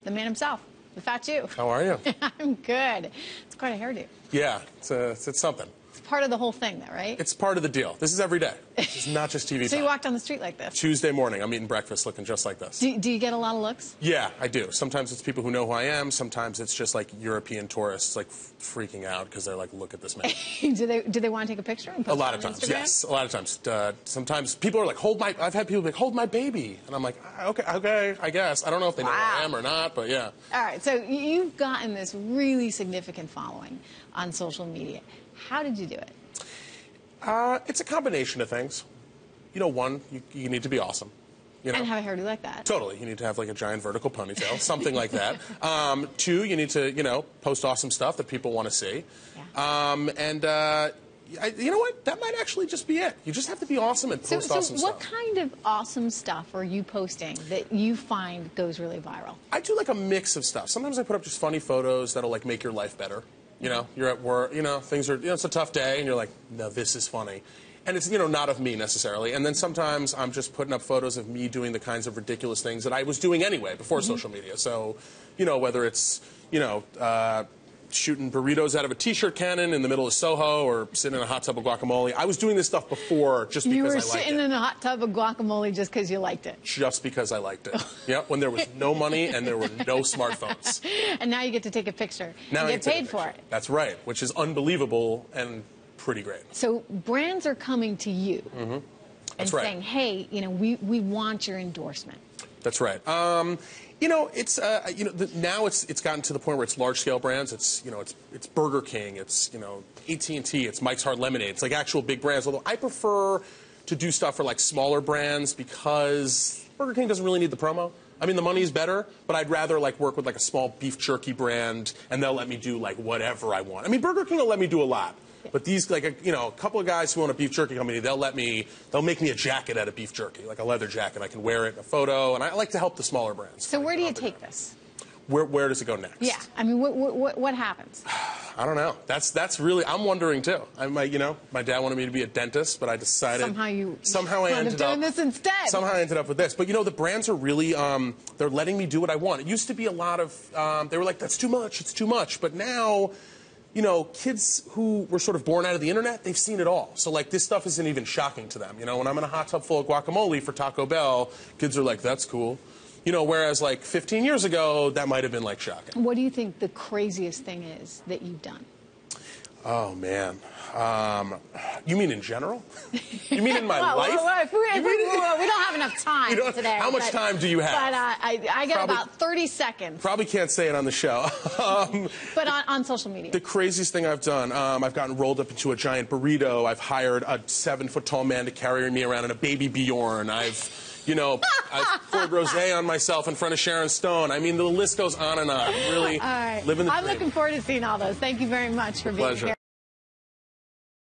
the man himself, the Fat Jew. How are you? I'm good. It's quite a hairdo. Yeah, it's something. It's part of the whole thing, though, right? It's part of the deal. This is every day. This is not just TV So time. you walked on the street like this? Tuesday morning, I'm eating breakfast looking just like this. Do you get a lot of looks? Yeah, I do. Sometimes it's people who know who I am. Sometimes it's just like European tourists like freaking out because they're like, look at this man. do they want to take a picture and post A lot it of on times, Instagram? yes. A lot of times. Sometimes people are like, I've had people like, hold my baby. And I'm like, okay, I guess. I don't know if they know who I am or not, but yeah. All right, so you've gotten this really significant following on social media. How did you do it? It's a combination of things. You know, one, you need to be awesome. You know? And have a hairdo like that. Totally. You need to have like a giant vertical ponytail, something like that. Two, you need to, post awesome stuff that people want to see. Yeah. You know what? That might actually just be it. You just have to be awesome and post awesome stuff. So what stuff. kind of awesome stuff are you posting that you find goes really viral? I do like a mix of stuff. Sometimes I put up just funny photos that'll like make your life better. You know, you're at work, things are, it's a tough day, and you're like, no, this is funny. And it's, not of me necessarily. And then sometimes I'm just putting up photos of me doing the kinds of ridiculous things that I was doing anyway before social media. So, whether it's, shooting burritos out of a T-shirt cannon in the middle of Soho or sitting in a hot tub of guacamole. I was doing this stuff before just because I liked it. You were sitting in a hot tub of guacamole just because you liked it. Just because I liked it. Yeah, when there was no money and there were no smartphones. And now you get to take a picture now and get paid for it. That's right, which is unbelievable and pretty great. So brands are coming to you and right. saying, hey, we want your endorsement. That's right. It's now it's gotten to the point where it's large-scale brands. It's it's Burger King. It's AT&T. It's Mike's Hard Lemonade. It's like actual big brands. Although I prefer to do stuff for like smaller brands because Burger King doesn't really need the promo. I mean, the money's better, but I'd rather like work with like a small beef jerky brand, and they'll let me do like whatever I want. I mean, Burger King will let me do a lot. But these, like, a couple of guys who own a beef jerky company, they'll make me a jacket out of beef jerky, like a leather jacket. I can wear it in a photo, and I like to help the smaller brands. So where do you take this? Where does it go next? Yeah, I mean, what happens? I don't know. That's really, I'm wondering too. My dad wanted me to be a dentist, but I decided somehow I ended up doing this instead. Somehow I ended up with this. But the brands are really, they're letting me do what I want. It used to be a lot of, they were like, that's too much, it's too much. But now, kids who were sort of born out of the internet, they've seen it all. So, like, this stuff isn't even shocking to them. When I'm in a hot tub full of guacamole for Taco Bell, kids are like, that's cool. Whereas, like, 15 years ago, that might have been, like, shocking. What do you think the craziest thing is that you've done? Oh, man. You mean in general? You mean in my life? We don't have enough time today. How much time do you have? But I get about 30 seconds. Probably can't say it on the show. But on social media. The craziest thing I've done, I've gotten rolled up into a giant burrito. I've hired a 7-foot-tall man to carry me around in a baby Bjorn. I've poured rosé on myself in front of Sharon Stone. I mean, the list goes on and on. I'm really living the dream. I'm looking forward to seeing all those. Thank you very much for being here.